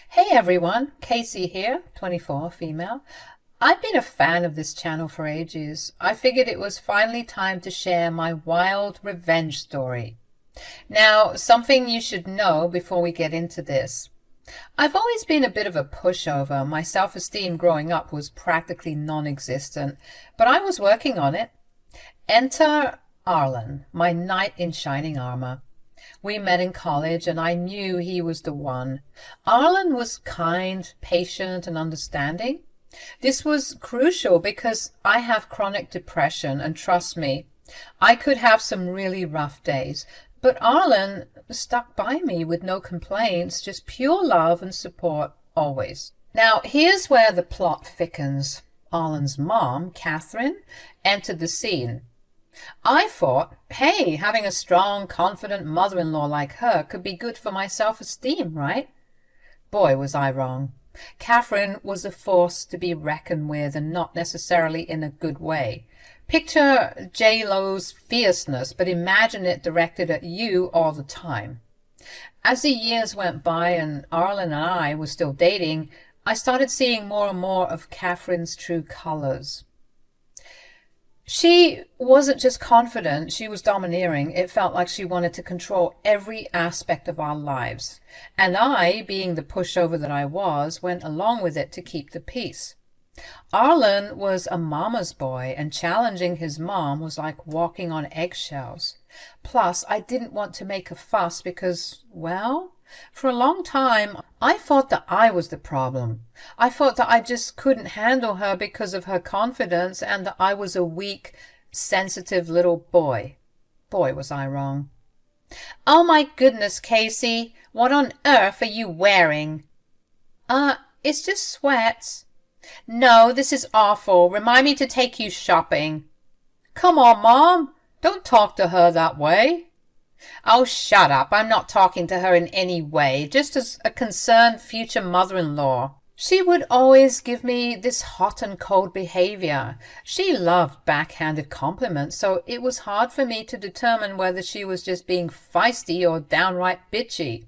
Hey everyone, Casey here, 24, female. I've been a fan of this channel for ages. I figured it was finally time to share my wild revenge story. Now, something you should know before we get into this. I've always been a bit of a pushover. My self-esteem growing up was practically non-existent, but I was working on it. Enter Arlen, my knight in shining armor. We met in college and I knew he was the one. Arlen was kind, patient, and understanding. This was crucial because I have chronic depression, and trust me, I could have some really rough days. But Arlen stuck by me with no complaints, just pure love and support always. Now, here's where the plot thickens. Arlen's mom, Catherine, entered the scene. I thought, hey, having a strong, confident mother-in-law like her could be good for my self-esteem, right? Boy, was I wrong. Catherine was a force to be reckoned with, and not necessarily in a good way. Picture J-Lo's fierceness, but imagine it directed at you all the time. As the years went by and Arlen and I were still dating, I started seeing more and more of Catherine's true colors. She wasn't just confident, she was domineering. It felt like she wanted to control every aspect of our lives. And I, being the pushover that I was, went along with it to keep the peace. Arlen was a mama's boy, and challenging his mom was like walking on eggshells. Plus, I didn't want to make a fuss because, well, for a long time, I thought that I was the problem. I thought that I just couldn't handle her because of her confidence and that I was a weak, sensitive little boy. Boy, was I wrong. Oh my goodness, Casey, what on earth are you wearing? It's just sweats. No, this is awful. Remind me to take you shopping. Come on, Mom. Don't talk to her that way. Oh, shut up. I'm not talking to her in any way, just as a concerned future mother-in-law. She would always give me this hot and cold behavior. She loved backhanded compliments, so it was hard for me to determine whether she was just being feisty or downright bitchy.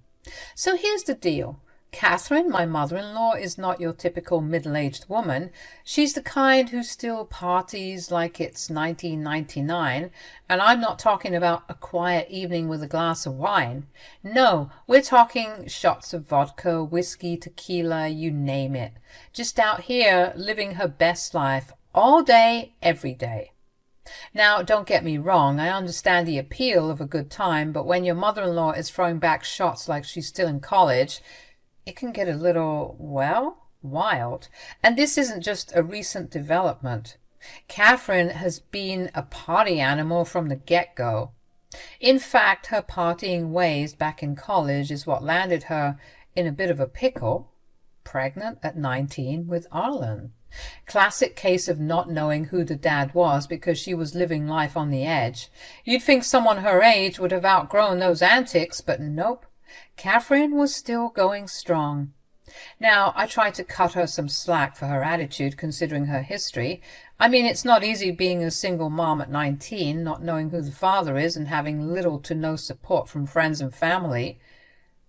So here's the deal. Catherine, my mother-in-law, is not your typical middle-aged woman. She's the kind who still parties like it's 1999, and I'm not talking about a quiet evening with a glass of wine. No, we're talking shots of vodka, whiskey, tequila, you name it. Just out here living her best life all day, every day. Now, don't get me wrong, I understand the appeal of a good time, but when your mother-in-law is throwing back shots like she's still in college, it can get a little, well, wild. And this isn't just a recent development. Catherine has been a party animal from the get-go. In fact, her partying ways back in college is what landed her in a bit of a pickle, pregnant at 19 with Arlen. Classic case of not knowing who the dad was because she was living life on the edge. You'd think someone her age would have outgrown those antics, but nope. Catherine was still going strong. Now, I tried to cut her some slack for her attitude, considering her history. I mean, it's not easy being a single mom at 19, not knowing who the father is and having little to no support from friends and family.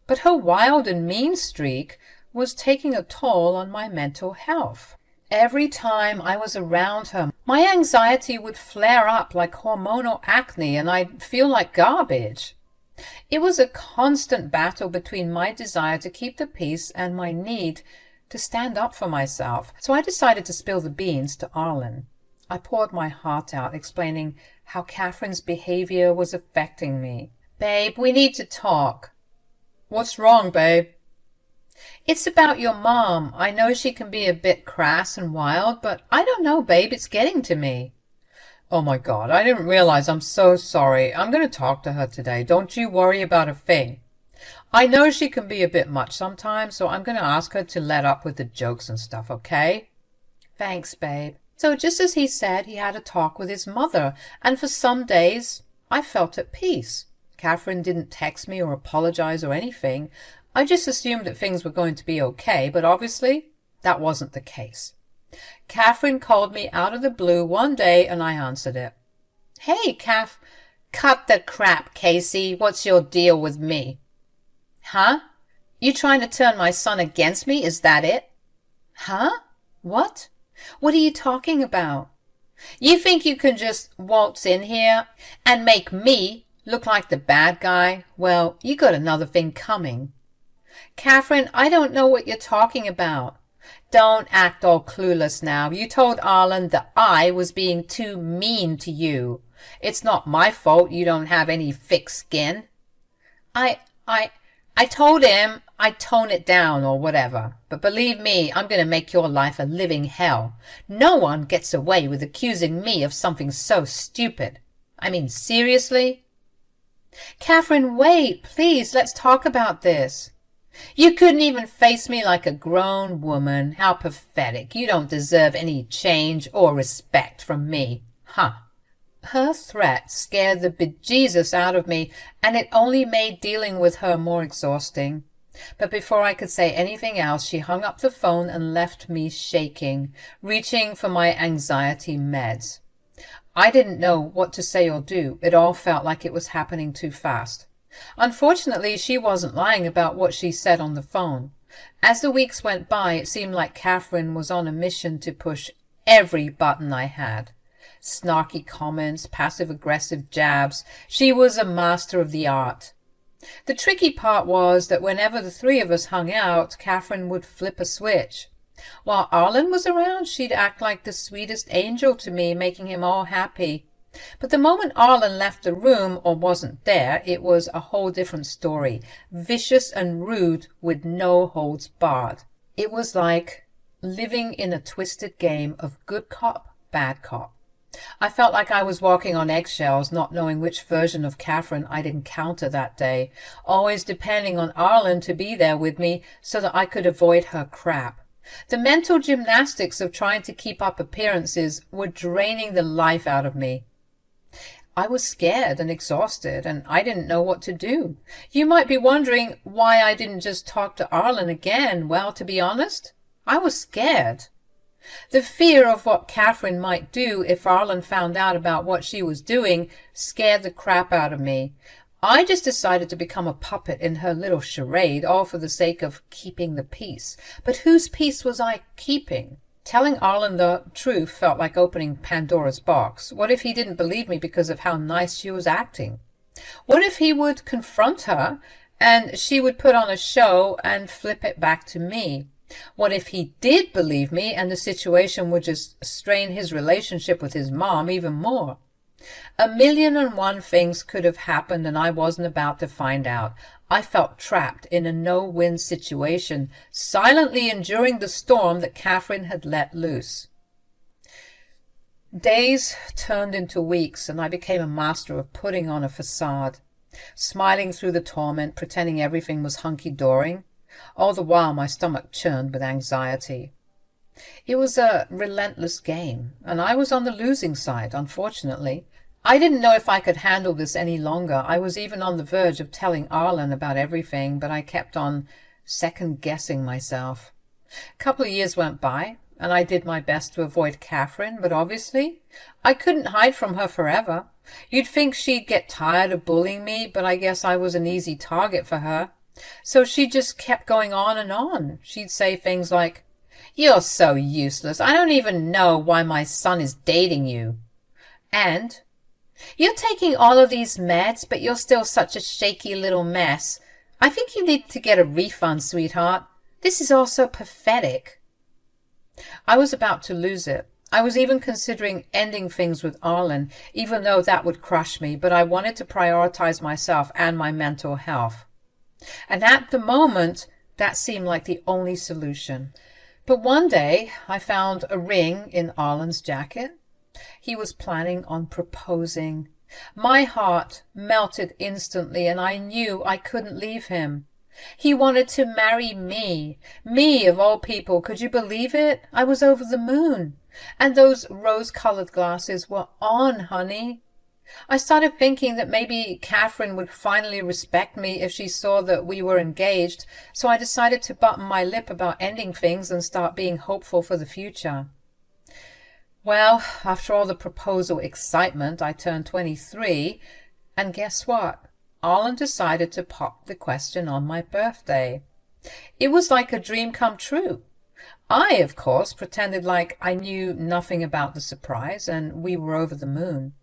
But her wild and mean streak was taking a toll on my mental health. Every time I was around her, my anxiety would flare up like hormonal acne, and I'd feel like garbage. It was a constant battle between my desire to keep the peace and my need to stand up for myself. So I decided to spill the beans to Arlen. I poured my heart out, explaining how Catherine's behavior was affecting me. Babe, we need to talk. What's wrong, babe? It's about your mom. I know she can be a bit crass and wild, but I don't know, babe. It's getting to me. Oh my God, I didn't realize. I'm so sorry. I'm going to talk to her today. Don't you worry about a thing. I know she can be a bit much sometimes, so I'm going to ask her to let up with the jokes and stuff, okay? Thanks, babe. So just as he said, he had a talk with his mother, and for some days I felt at peace. Catherine didn't text me or apologize or anything. I just assumed that things were going to be okay, but obviously that wasn't the case. Catherine called me out of the blue one day and I answered it. Hey, Kath. Cut the crap, Casey. What's your deal with me? Huh? You trying to turn my son against me, is that it? Huh? What? What are you talking about? You think you can just waltz in here and make me look like the bad guy? Well, you got another thing coming. Catherine, I don't know what you're talking about. Don't act all clueless now. You told Arlen that I was being too mean to you. It's not my fault you don't have any thick skin. I told him I'd tone it down or whatever. But believe me, I'm going to make your life a living hell. No one gets away with accusing me of something so stupid. I mean, seriously? Catherine, wait, please, let's talk about this. You couldn't even face me like a grown woman. How pathetic. You don't deserve any change or respect from me. Huh. Her threat scared the bejesus out of me, and it only made dealing with her more exhausting. But before I could say anything else, she hung up the phone and left me shaking, reaching for my anxiety meds. I didn't know what to say or do. It all felt like it was happening too fast. Unfortunately, she wasn't lying about what she said on the phone. As the weeks went by, it seemed like Catherine was on a mission to push every button I had. Snarky comments, passive-aggressive jabs. She was a master of the art. The tricky part was that whenever the three of us hung out, Catherine would flip a switch. While Arlen was around, she'd act like the sweetest angel to me, making him all happy. But the moment Arlen left the room or wasn't there, it was a whole different story, vicious and rude with no holds barred. It was like living in a twisted game of good cop, bad cop. I felt like I was walking on eggshells, not knowing which version of Catherine I'd encounter that day, always depending on Arlen to be there with me so that I could avoid her crap. The mental gymnastics of trying to keep up appearances were draining the life out of me. I was scared and exhausted, and I didn't know what to do. You might be wondering why I didn't just talk to Arlen again. Well, to be honest, I was scared. The fear of what Catherine might do if Arlen found out about what she was doing scared the crap out of me. I just decided to become a puppet in her little charade, all for the sake of keeping the peace. But whose peace was I keeping? Telling Arlen the truth felt like opening Pandora's box. What if he didn't believe me because of how nice she was acting? What if he would confront her and she would put on a show and flip it back to me? What if he did believe me and the situation would just strain his relationship with his mom even more? 1,000,001 things could have happened, and I wasn't about to find out. I felt trapped in a no-win situation, silently enduring the storm that Catherine had let loose. Days turned into weeks, and I became a master of putting on a facade, smiling through the torment, pretending everything was hunky-dory. All the while my stomach churned with anxiety. It was a relentless game, and I was on the losing side, unfortunately. I didn't know if I could handle this any longer. I was even on the verge of telling Arlen about everything, but I kept on second-guessing myself. A couple of years went by, and I did my best to avoid Catherine, but obviously I couldn't hide from her forever. You'd think she'd get tired of bullying me, but I guess I was an easy target for her. So she just kept going on and on. She'd say things like, "You're so useless. I don't even know why my son is dating you." And, "You're taking all of these meds, but you're still such a shaky little mess. I think you need to get a refund, sweetheart. This is all so pathetic." I was about to lose it. I was even considering ending things with Arlen, even though that would crush me, but I wanted to prioritize myself and my mental health. And at the moment, that seemed like the only solution. But one day, I found a ring in Arlen's jacket. He was planning on proposing. My heart melted instantly, and I knew I couldn't leave him. He wanted to marry me. Me, of all people. Could you believe it? I was over the moon. And those rose-colored glasses were on, honey. I started thinking that maybe Catherine would finally respect me if she saw that we were engaged, so I decided to button my lip about ending things and start being hopeful for the future. Well, after all the proposal excitement, I turned 23, and guess what? Arlen decided to pop the question on my birthday. It was like a dream come true. I, of course, pretended like I knew nothing about the surprise, and we were over the moon.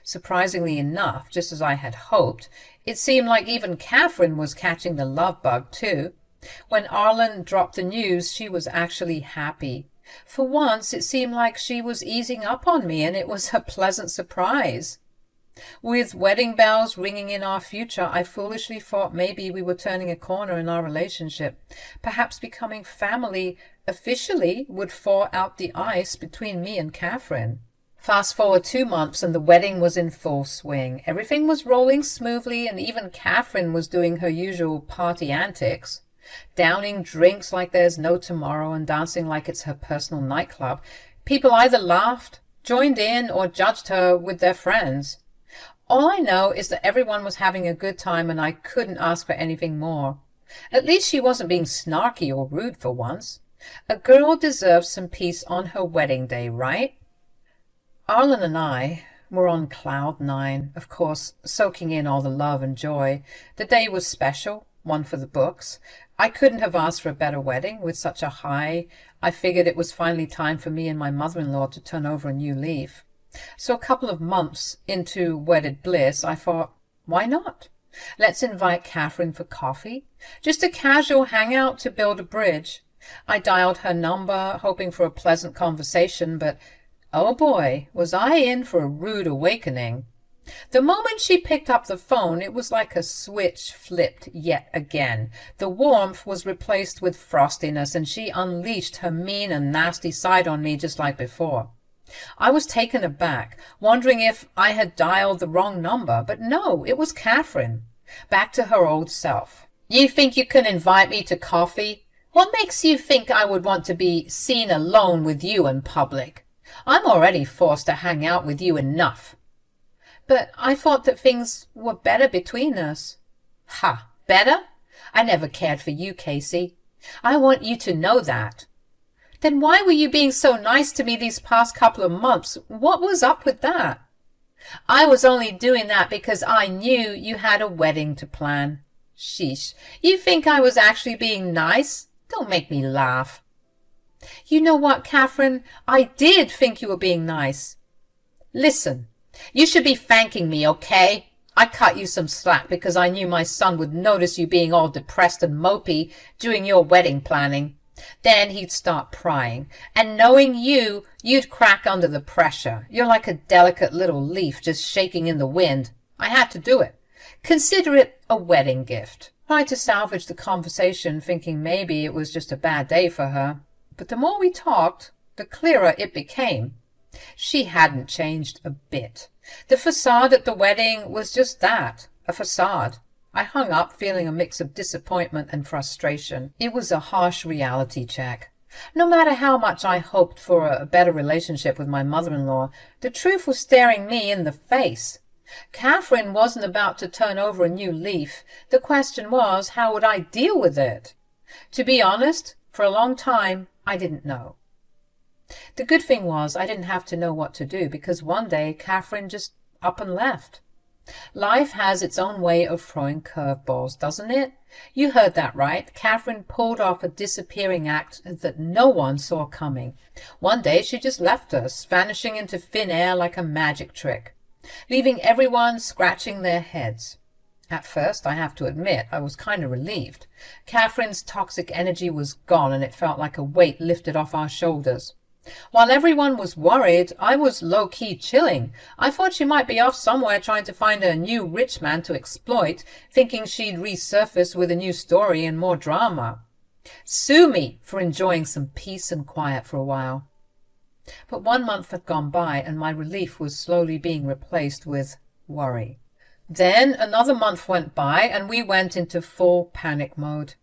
Surprisingly enough, just as I had hoped, it seemed like even Catherine was catching the love bug too. When Arlen dropped the news, she was actually happy. For once, it seemed like she was easing up on me, and it was a pleasant surprise. With wedding bells ringing in our future, I foolishly thought maybe we were turning a corner in our relationship. Perhaps becoming family officially would thaw out the ice between me and Catherine. Fast forward 2 months and the wedding was in full swing. Everything was rolling smoothly, and even Catherine was doing her usual party antics, downing drinks like there's no tomorrow and dancing like it's her personal nightclub. People either laughed, joined in, or judged her with their friends. All I know is that everyone was having a good time, and I couldn't ask for anything more. At least she wasn't being snarky or rude for once. A girl deserves some peace on her wedding day, right? Arlen and I were on cloud nine, of course, soaking in all the love and joy. The day was special, one for the books. I couldn't have asked for a better wedding with such a high. I figured it was finally time for me and my mother-in-law to turn over a new leaf. So a couple of months into wedded bliss, I thought, why not? Let's invite Catherine for coffee. Just a casual hangout to build a bridge. I dialed her number, hoping for a pleasant conversation, but oh boy, was I in for a rude awakening. The moment she picked up the phone, it was like a switch flipped yet again. The warmth was replaced with frostiness, and she unleashed her mean and nasty side on me just like before. I was taken aback, wondering if I had dialed the wrong number, but no, it was Catherine, back to her old self. You think you can invite me to coffee? What makes you think I would want to be seen alone with you in public? I'm already forced to hang out with you enough. But I thought that things were better between us. Ha, better? I never cared for you, Casey. I want you to know that. Then why were you being so nice to me these past couple of months? What was up with that? I was only doing that because I knew you had a wedding to plan. Sheesh, you think I was actually being nice? Don't make me laugh. You know what, Catherine? I did think you were being nice. Listen, you should be thanking me, okay? I cut you some slack because I knew my son would notice you being all depressed and mopey during your wedding planning. Then he'd start prying, and knowing you, you'd crack under the pressure. You're like a delicate little leaf just shaking in the wind. I had to do it. Consider it a wedding gift. Tried to salvage the conversation, thinking maybe it was just a bad day for her. But the more we talked, the clearer it became. She hadn't changed a bit. The facade at the wedding was just that, a facade. I hung up feeling a mix of disappointment and frustration. It was a harsh reality check. No matter how much I hoped for a better relationship with my mother-in-law, the truth was staring me in the face. Catherine wasn't about to turn over a new leaf. The question was, how would I deal with it? To be honest, for a long time, I didn't know. The good thing was I didn't have to know what to do, because one day Catherine just up and left. Life has its own way of throwing curveballs, doesn't it? You heard that right. Catherine pulled off a disappearing act that no one saw coming. One day she just left us, vanishing into thin air like a magic trick, leaving everyone scratching their heads. At first, I have to admit, I was kind of relieved. Catherine's toxic energy was gone, and it felt like a weight lifted off our shoulders. While everyone was worried, I was low-key chilling. I thought she might be off somewhere trying to find a new rich man to exploit, thinking she'd resurface with a new story and more drama. Sue me for enjoying some peace and quiet for a while. But 1 month had gone by, and my relief was slowly being replaced with worry. Then another month went by, and we went into full panic mode.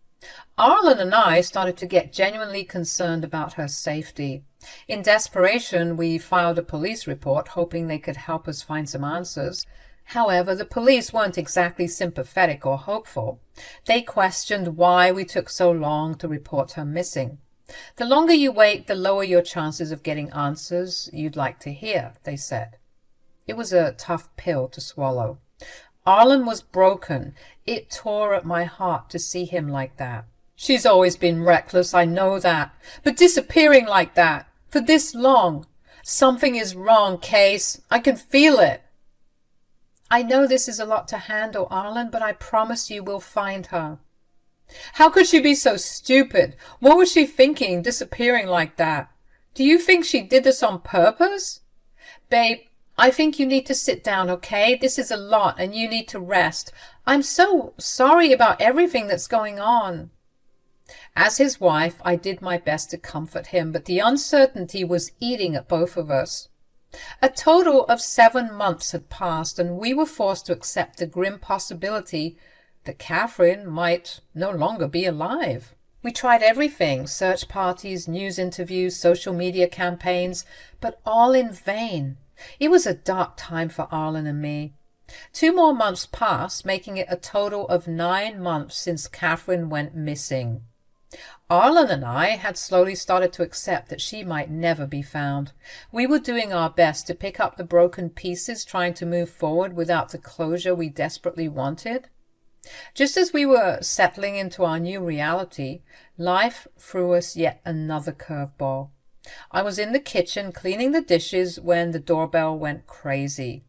Arlen and I started to get genuinely concerned about her safety. In desperation, we filed a police report, hoping they could help us find some answers. However, the police weren't exactly sympathetic or hopeful. They questioned why we took so long to report her missing. The longer you wait, the lower your chances of getting answers you'd like to hear, they said. It was a tough pill to swallow. Arlen was broken. It tore at my heart to see him like that. She's always been reckless, I know that. But disappearing like that, for this long, something is wrong, Case. I can feel it. I know this is a lot to handle, Arlen, but I promise you we'll find her. How could she be so stupid? What was she thinking, disappearing like that? Do you think she did this on purpose? Babe, I think you need to sit down, okay? This is a lot and you need to rest. I'm so sorry about everything that's going on. As his wife, I did my best to comfort him, but the uncertainty was eating at both of us. A total of 7 months had passed, and we were forced to accept the grim possibility that Catherine might no longer be alive. We tried everything, search parties, news interviews, social media campaigns, but all in vain. It was a dark time for Arlen and me. 2 more months passed, making it a total of 9 months since Catherine went missing. Arlen and I had slowly started to accept that she might never be found. We were doing our best to pick up the broken pieces, trying to move forward without the closure we desperately wanted. Just as we were settling into our new reality, life threw us yet another curveball. I was in the kitchen cleaning the dishes when the doorbell went crazy.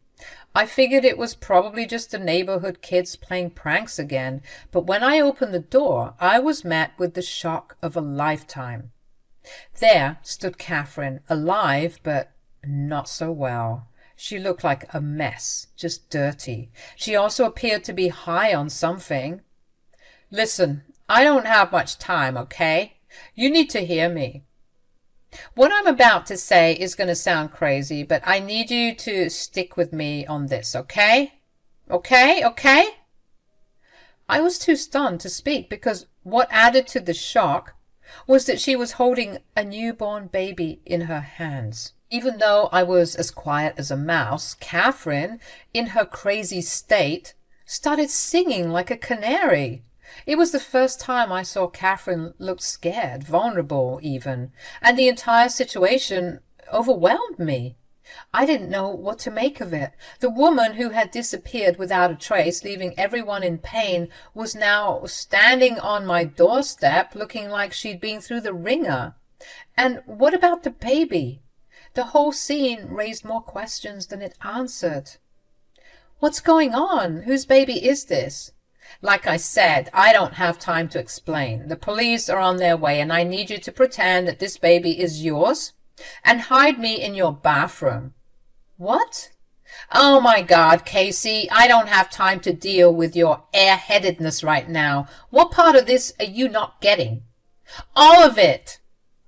I figured it was probably just the neighborhood kids playing pranks again, but when I opened the door, I was met with the shock of a lifetime. There stood Catherine, alive, but not so well. She looked like a mess, just dirty. She also appeared to be high on something. Listen, I don't have much time, okay? You need to hear me. What I'm about to say is going to sound crazy, but I need you to stick with me on this, okay? Okay? I was too stunned to speak because what added to the shock was that she was holding a newborn baby in her hands. Even though I was as quiet as a mouse, Catherine, in her crazy state, started singing like a canary. It was the first time I saw Catherine look scared, vulnerable even, and the entire situation overwhelmed me. I didn't know what to make of it. The woman who had disappeared without a trace, leaving everyone in pain, was now standing on my doorstep looking like she'd been through the ringer. And what about the baby? The whole scene raised more questions than it answered. What's going on? Whose baby is this? Like I said, I don't have time to explain. The police are on their way, and I need you to pretend that this baby is yours and hide me in your bathroom. What? Oh my God, Casey, I don't have time to deal with your airheadedness right now. What part of this are you not getting? All of it.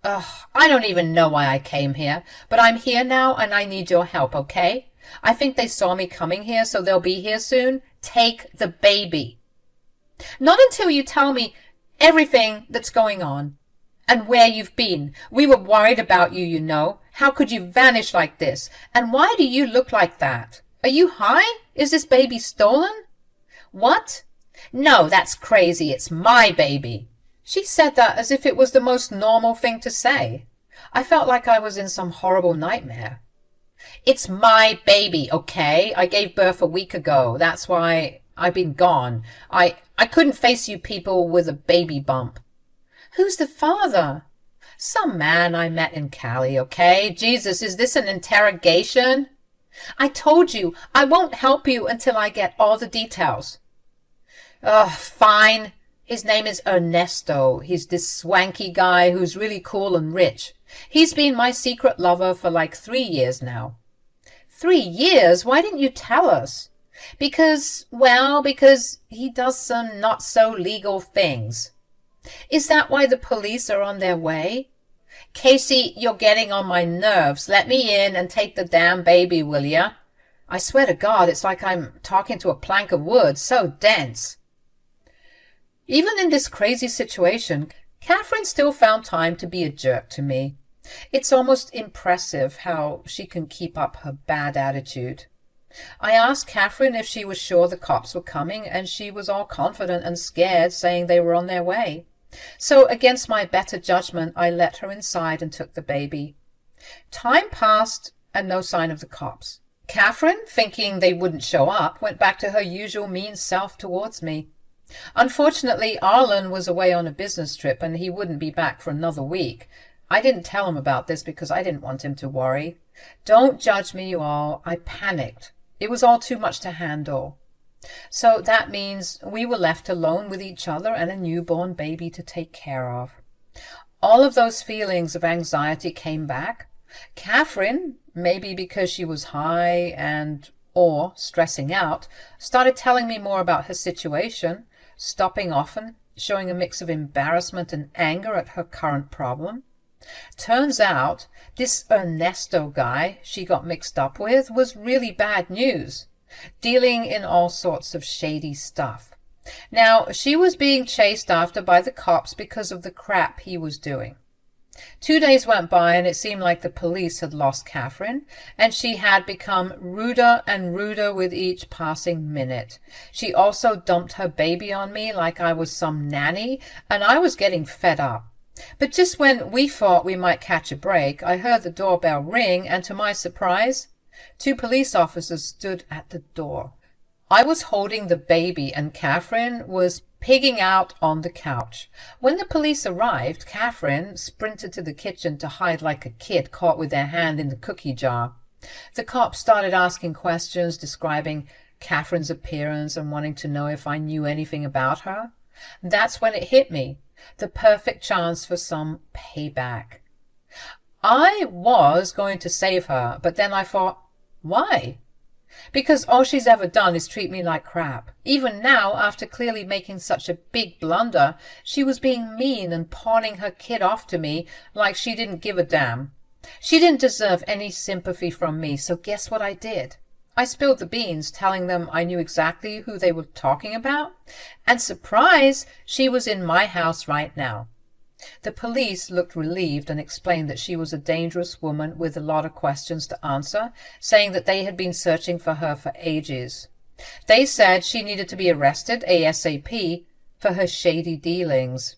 Ugh, I don't even know why I came here, but I'm here now and I need your help, okay? I think they saw me coming here, so they'll be here soon. Take the baby. Not until you tell me everything that's going on and where you've been. We were worried about you, you know. How could you vanish like this? And why do you look like that? Are you high? Is this baby stolen? What? No, that's crazy. It's my baby. She said that as if it was the most normal thing to say. I felt like I was in some horrible nightmare. It's my baby, okay? I gave birth a week ago. That's why I've been gone. I couldn't face you people with a baby bump. Who's the father? Some man I met in Cali, okay? Jesus, is this an interrogation? I told you, I won't help you until I get all the details. Ugh, fine. His name is Ernesto. He's this swanky guy who's really cool and rich. He's been my secret lover for like 3 years now. 3 years? Why didn't you tell us? Because he does some not so legal things. Is that why the police are on their way? Casey, you're getting on my nerves. Let me in and take the damn baby, will ya? I swear to God, it's like I'm talking to a plank of wood, so dense. Even in this crazy situation, Catherine still found time to be a jerk to me. It's almost impressive how she can keep up her bad attitude. I asked Catherine if she was sure the cops were coming, and she was all confident and scared, saying they were on their way. So, against my better judgment, I let her inside and took the baby. Time passed, and no sign of the cops. Catherine, thinking they wouldn't show up, went back to her usual mean self towards me. Unfortunately, Arlen was away on a business trip and he wouldn't be back for another week. I didn't tell him about this because I didn't want him to worry. Don't judge me, you all. I panicked. It was all too much to handle. So that means we were left alone with each other and a newborn baby to take care of. All of those feelings of anxiety came back. Catherine, maybe because she was high and or stressing out, started telling me more about her situation, stopping often, showing a mix of embarrassment and anger at her current problem. Turns out this Ernesto guy she got mixed up with was really bad news, dealing in all sorts of shady stuff. Now, she was being chased after by the cops because of the crap he was doing. 2 days went by and it seemed like the police had lost Catherine, and she had become ruder and ruder with each passing minute. She also dumped her baby on me like I was some nanny, and I was getting fed up. But just when we thought we might catch a break, I heard the doorbell ring, and to my surprise, 2 police officers stood at the door. I was holding the baby and Catherine was pigging out on the couch. When the police arrived, Catherine sprinted to the kitchen to hide like a kid caught with their hand in the cookie jar. The cops started asking questions, describing Catherine's appearance and wanting to know if I knew anything about her. That's when it hit me, the perfect chance for some payback. I was going to save her, but then I thought, why? Because all she's ever done is treat me like crap. Even now, after clearly making such a big blunder, she was being mean and pawning her kid off to me like she didn't give a damn. She didn't deserve any sympathy from me, so guess what I did? I spilled the beans, telling them I knew exactly who they were talking about, and surprise, she was in my house right now. The police looked relieved and explained that she was a dangerous woman with a lot of questions to answer, saying that they had been searching for her for ages. They said she needed to be arrested ASAP for her shady dealings.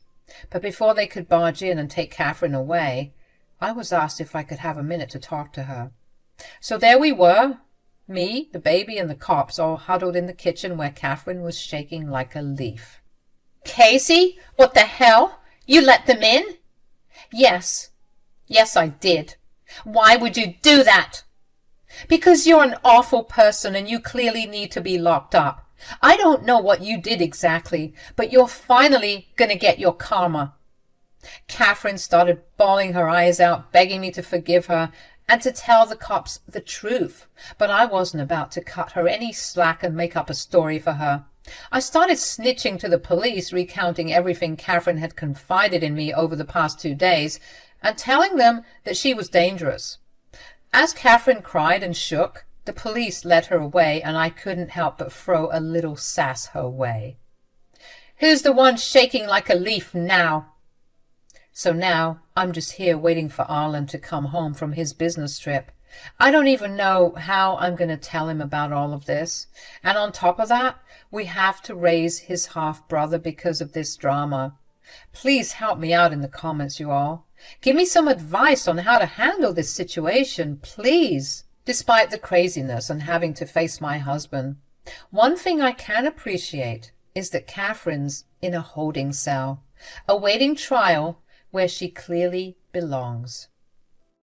But before they could barge in and take Catherine away, I was asked if I could have a minute to talk to her. So there we were, me, the baby, and the cops all huddled in the kitchen where Catherine was shaking like a leaf. "Casey, what the hell? You let them in?" Yes, I did. "Why would you do that?" "Because you're an awful person and you clearly need to be locked up. I don't know what you did exactly, but you're finally going to get your karma." Catherine started bawling her eyes out, begging me to forgive her and to tell the cops the truth, but I wasn't about to cut her any slack and make up a story for her. I started snitching to the police, recounting everything Catherine had confided in me over the past 2 days, and telling them that she was dangerous. As Catherine cried and shook, the police led her away, and I couldn't help but throw a little sass her way. "Who's the one shaking like a leaf now?" So now I'm just here waiting for Arlen to come home from his business trip. I don't even know how I'm going to tell him about all of this. And on top of that, we have to raise his half-brother because of this drama. Please help me out in the comments, you all. Give me some advice on how to handle this situation, please. Despite the craziness and having to face my husband, one thing I can appreciate is that Catherine's in a holding cell, awaiting trial where she clearly belongs.